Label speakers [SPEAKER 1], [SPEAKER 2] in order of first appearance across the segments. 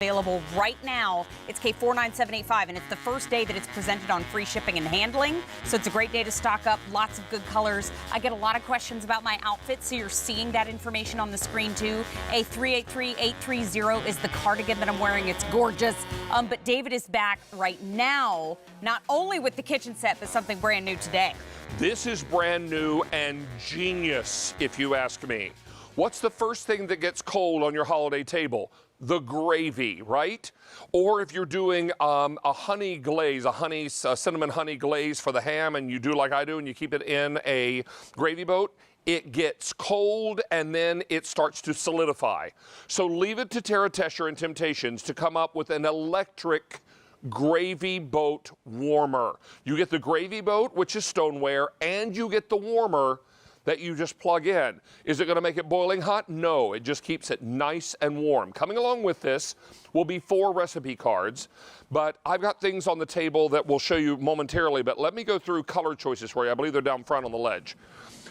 [SPEAKER 1] Available right now. It's K49785, and it's the first day that it's presented on free shipping and handling. So it's a great day to stock up. Lots of good colors. I get a lot of questions about my outfit, so you're seeing that information on the screen too. A383830 is the cardigan that I'm wearing. It's gorgeous. But David is back right now, not only with the kitchen set, but something brand new today.
[SPEAKER 2] This is brand new and genius, if you ask me. What's the first thing that gets cold on your holiday table? The gravy, right? Or if you're doing a honey glaze, a cinnamon honey glaze for the ham, and you do like I do, and you keep it in a gravy boat, it gets cold and then it starts to solidify. So leave it to Tara Tescher and Temp-tations to come up with an electric gravy boat warmer. You get the gravy boat, which is stoneware, and you get the warmer that you just plug in. Is it going to make it boiling hot? No, it just keeps it nice and warm. Coming along with this will be 4 recipe cards, but I've got things on the table that we'll show you momentarily, but let me go through color choices for you. I believe they're down front on the ledge.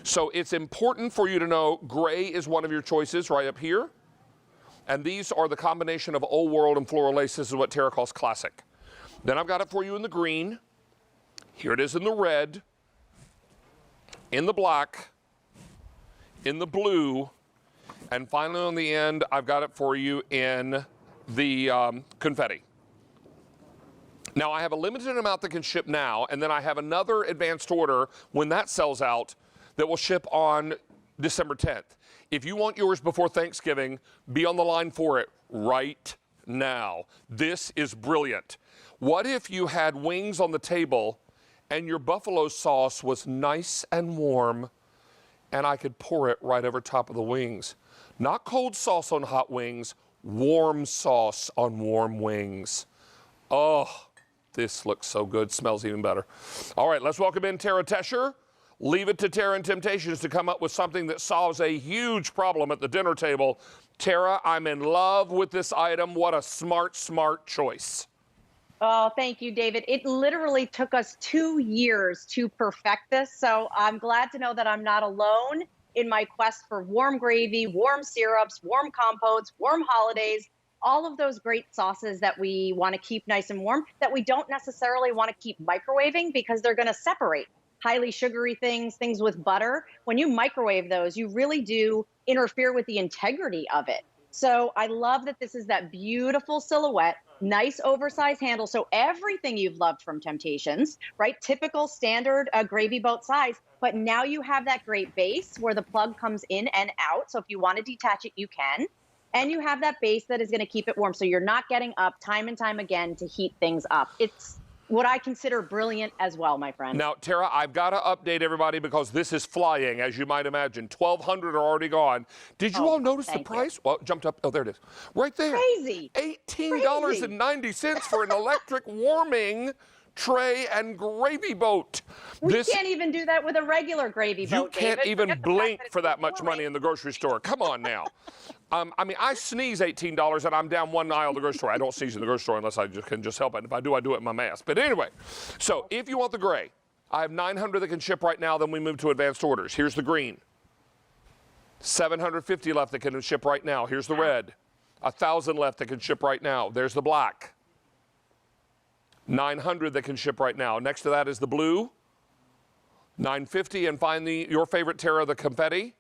[SPEAKER 2] So it's important for you to know gray is one of your choices right up here, and these are the combination of Old World and Floral Lace. This is what Tara calls classic. Then I've got it for you in the green. Here it is in the red, in the black, in the blue, and finally on the end, I've got it for you in the confetti. Now, I have a limited amount that can ship now, and then I have another advanced order when that sells out that will ship on December 10th. If you want yours before Thanksgiving, be on the line for it right now. This is brilliant. What if you had wings on the table and your buffalo sauce was nice and warm, and I could pour it right over top of the wings? Not cold sauce on hot wings, warm sauce on warm wings. Oh, this looks so good, smells even better. All right, let's welcome in Tara Tescher. Leave it to Tara and Temp-tations to come up with something that solves a huge problem at the dinner table. Tara, I'm in love with this item. What a smart, smart choice.
[SPEAKER 3] Oh, thank you, David. It literally took us 2 years to perfect this, so I'm glad to know that I'm not alone in my quest for warm gravy, warm syrups, warm compotes, warm holidays, all of those great sauces that we want to keep nice and warm that we don't necessarily want to keep microwaving because they're going to separate. Highly sugary things, things with butter, when you microwave those, you really do interfere with the integrity of it. So I love that this is that beautiful silhouette, nice oversized handle. So everything you've loved from Temp-tations, right? Typical standard gravy boat size, but now you have that great base where the plug comes in and out. So if you want to detach it, you can. And you have that base that is going to keep it warm. So you're not getting up time and time again to heat things up. It's what I consider brilliant as well, my friend.
[SPEAKER 2] Now, Tara, I've got to update everybody because this is flying, as you might imagine. 1,200 are already gone. Did you all notice the price? Well, it jumped up. Oh, there it is. Right there.
[SPEAKER 3] Crazy.
[SPEAKER 2] $18.90 for an electric warming tray and gravy boat.
[SPEAKER 3] We can't even do that with a regular gravy boat,
[SPEAKER 2] You can't
[SPEAKER 3] David.
[SPEAKER 2] even blink for that much money in the grocery store. Come on now. I mean, I sneeze $18 and I'm down one aisle of the grocery store. I don't sneeze in the grocery store unless I can just help it. And if I do it in my mask. But anyway, so if you want the gray, I have 900 that can ship right now. Then we move to advanced orders. Here's the green. 750 left that can ship right now. Here's the red. 1,000 left that can ship right now. There's the black. 900 that can ship right now. Next to that is the blue. 950, and finally, your favorite, Tara, the confetti.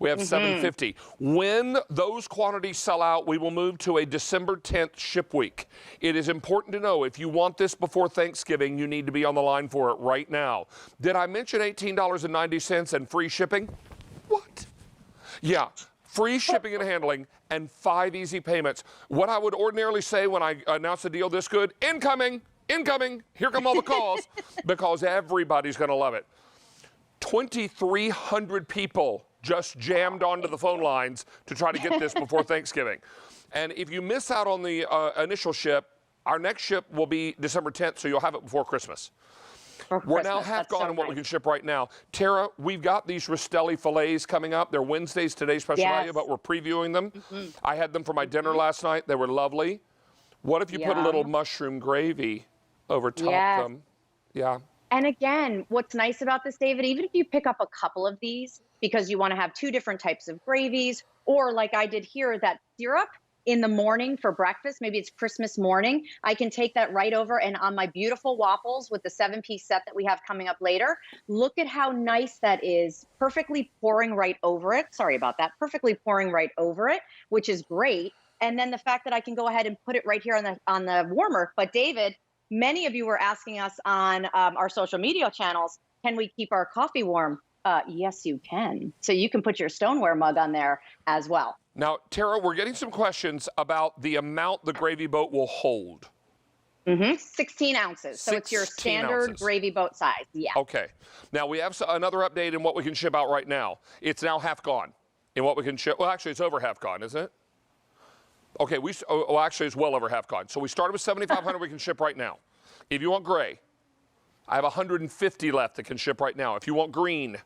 [SPEAKER 2] We have 750. When those quantities sell out, we will move to a December 10th ship week. It is important to know if you want this before Thanksgiving, you need to be on the line for it right now. Did I mention $18.90 and free shipping? What? Yeah. Free shipping and handling and 5 easy payments. What I would ordinarily say when I announce a deal this good, incoming, incoming, here come all the calls, because everybody's going to love it. 2,300 people just jammed onto the phone lines to try to get this before Thanksgiving. And if you miss out on the initial ship, our next ship will be December 10th, so you'll have it before Christmas. We're now half gone on what we can ship right now. Tara, we've got these Rastelli fillets coming up. They're Wednesday's Today's Special Value, but we're previewing them. I had them for my dinner last night. They were lovely. What if you put a little mushroom gravy over top of them? Yeah.
[SPEAKER 3] And again, what's nice about this, David, even if you pick up a couple of these because you want to have 2 different types of gravies, or like I did here, that syrup, in the morning for breakfast, maybe it's Christmas morning, I can take that right over and on my beautiful waffles with the 7-piece set that we have coming up later, look at how nice that is, perfectly pouring right over it. Sorry about that, perfectly pouring right over it, which is great. And then the fact that I can go ahead and put it right here on the warmer. But David, many of you were asking us on our social media channels, can we keep our coffee warm? Yes, you can. So you can put your stoneware mug on there as well.
[SPEAKER 2] Now, Tara, we're getting some questions about the amount the gravy boat will hold.
[SPEAKER 3] 16 ounces. So it's your
[SPEAKER 2] 16
[SPEAKER 3] standard
[SPEAKER 2] ounces.
[SPEAKER 3] gravy boat size. Yeah.
[SPEAKER 2] Okay. Now, we have another update in what we can ship out right now. It's now half gone in what we can ship. Well, actually, it's over half gone, isn't it? Okay, actually, it's well over half gone. So we started with 7,500 we can ship right now. If you want gray, I have 150 left that can ship right now. If you want green,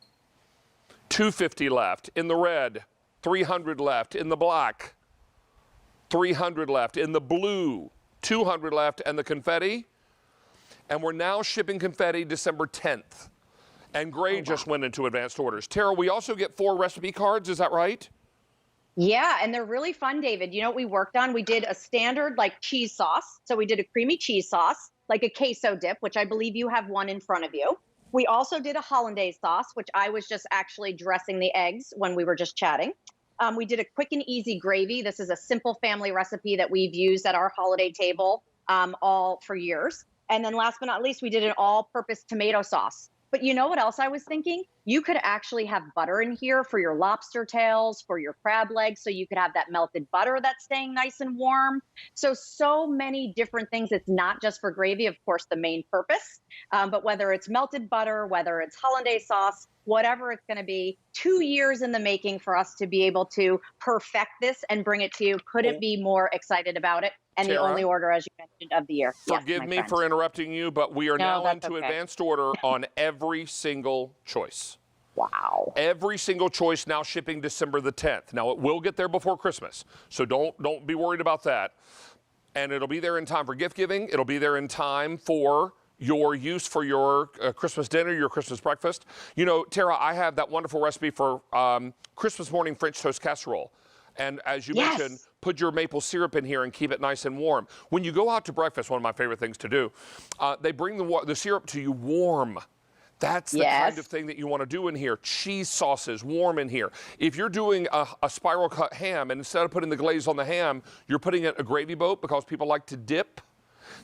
[SPEAKER 2] 250 left. In the red, 300 left. In the black, 300 left. In the blue, 200 left. And the confetti, and we're now shipping confetti December 10th. And gray just went into advanced orders. Tara, we also get 4 recipe cards, is that right?
[SPEAKER 3] Yeah, and they're really fun, David. You know what we worked on? We did a standard like cheese sauce. So we did a creamy cheese sauce, like a queso dip, which I believe you have one in front of you. We also did a hollandaise sauce, which I was just actually dressing the eggs when we were just chatting. We did a quick and easy gravy. This is a simple family recipe that we've used at our holiday table all for years. And then last but not least, we did an all-purpose tomato sauce. But you know what else I was thinking? You could actually have butter in here for your lobster tails, for your crab legs, so you could have that melted butter that's staying nice and warm. So many different things. It's not just for gravy, of course, the main purpose, but whether it's melted butter, whether it's hollandaise sauce, whatever it's going to be, 2 years in the making for us to be able to perfect this and bring it to you. Couldn't be more excited about it. And
[SPEAKER 2] Tara,
[SPEAKER 3] the only order, as you mentioned, of the year.
[SPEAKER 2] Forgive me for interrupting you, but we are now into
[SPEAKER 3] okay.
[SPEAKER 2] advanced order on every single choice.
[SPEAKER 3] Wow.
[SPEAKER 2] Every single choice now shipping December the 10th. Now, it will get there before Christmas, so don't be worried about that. And it'll be there in time for gift giving. It'll be there in time for your use for your Christmas dinner, your Christmas breakfast. You know, Tara, I have that wonderful recipe for Christmas morning French toast casserole. And as you mentioned, put your maple syrup in here and keep it nice and warm. When you go out to breakfast, one of my favorite things to do, they bring the syrup to you warm. That's the kind of thing that you want to do in here. Cheese sauces, warm in here. If you're doing a spiral cut ham, and instead of putting the glaze on the ham, you're putting it in a gravy boat because people like to dip,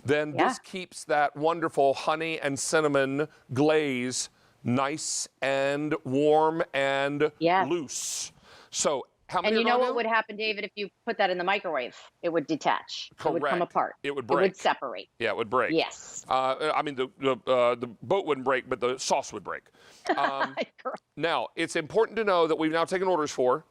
[SPEAKER 2] then this keeps that wonderful honey and cinnamon glaze nice and warm and loose. So how many
[SPEAKER 3] and you know what would happen, David, if you put that in the microwave? It would detach.
[SPEAKER 2] Correct.
[SPEAKER 3] It would come apart.
[SPEAKER 2] It would break.
[SPEAKER 3] It would separate.
[SPEAKER 2] Yeah, it would break.
[SPEAKER 3] Yes.
[SPEAKER 2] I mean, the boat wouldn't break, but the sauce would break. Now, it's important to know that we've now taken orders for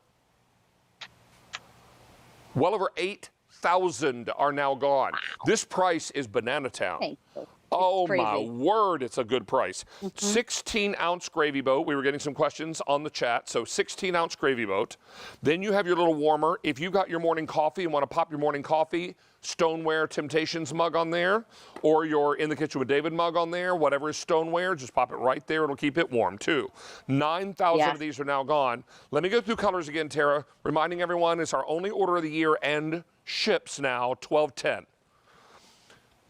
[SPEAKER 2] well over 8,000 are now gone. Wow. This price is Banana Town.
[SPEAKER 3] Thank you.
[SPEAKER 2] Oh, my word, it's a good price. 16-ounce gravy boat. We were getting some questions on the chat. So 16-ounce gravy boat. Then you have your little warmer. If you got your morning coffee and want to pop your morning coffee, stoneware Temp-tations mug on there, or your In the Kitchen with David mug on there, whatever is stoneware, just pop it right there. It'll keep it warm, too. 9,000 of these are now gone. Let me go through colors again, Tara, reminding everyone it's our only order of the year and ships now 12/10.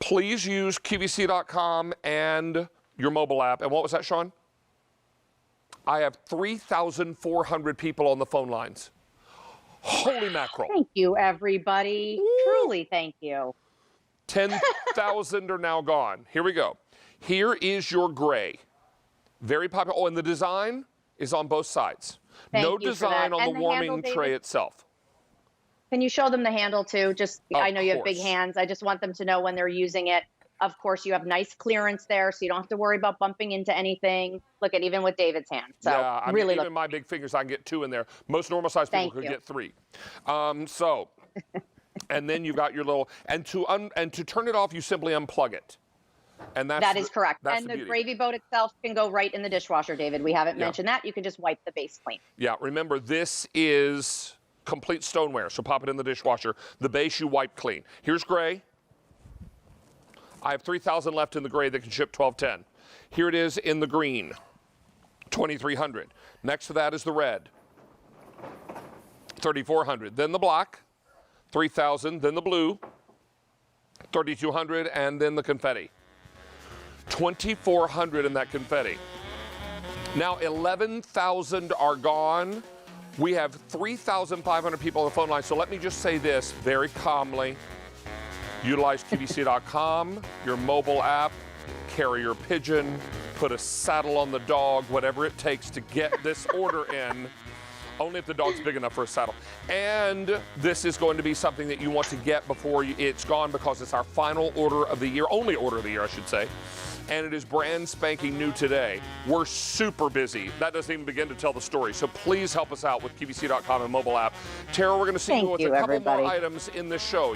[SPEAKER 2] Please use QVC.com and your mobile app. And what was that, Sean? I have 3,400 people on the phone lines. Holy mackerel.
[SPEAKER 3] Thank you, everybody. Woo. Truly, thank you.
[SPEAKER 2] 10,000 are now gone. Here we go. Here is your gray. Very popular. Oh, and the design is on both sides. No design on the warming tray itself.
[SPEAKER 3] Can you show them the handle too? Just, I know you have big hands. I just want them to know when they're using it. Of course, you have nice clearance there, so you don't have to worry about bumping into anything. Look at even with David's hand. So
[SPEAKER 2] yeah, I
[SPEAKER 3] really
[SPEAKER 2] mean, even my big fingers, I can get 2 in there. Most normal sized people could get 3. And then you got your little, and to turn it off, you simply unplug it. And that is correct.
[SPEAKER 3] And the gravy boat itself can go right in the dishwasher, David. We haven't mentioned that. You can just wipe the base clean.
[SPEAKER 2] Yeah, remember, this is complete stoneware, so pop it in the dishwasher. The base you wipe clean. Here's gray. I have 3,000 left in the gray that can ship 12/10. Here it is in the green, 2,300. Next to that is the red, 3,400. Then the black, 3,000, then the blue, 3,200, and then the confetti. 2,400 in that confetti. Now 11,000 are gone. We have 3,500 people on the phone line. So let me just say this very calmly. Utilize QVC.com, your mobile app, carrier pigeon, put a saddle on the dog, whatever it takes to get this order in. Only if the dog's big enough for a saddle. And this is going to be something that you want to get before it's gone, because it's our final order of the year, only order of the year, I should say. And it is brand spanking new today. We're super busy. That doesn't even begin to tell the story. So please help us out with QVC.com and mobile app. Tara, we're going to see you with a couple more items in the show.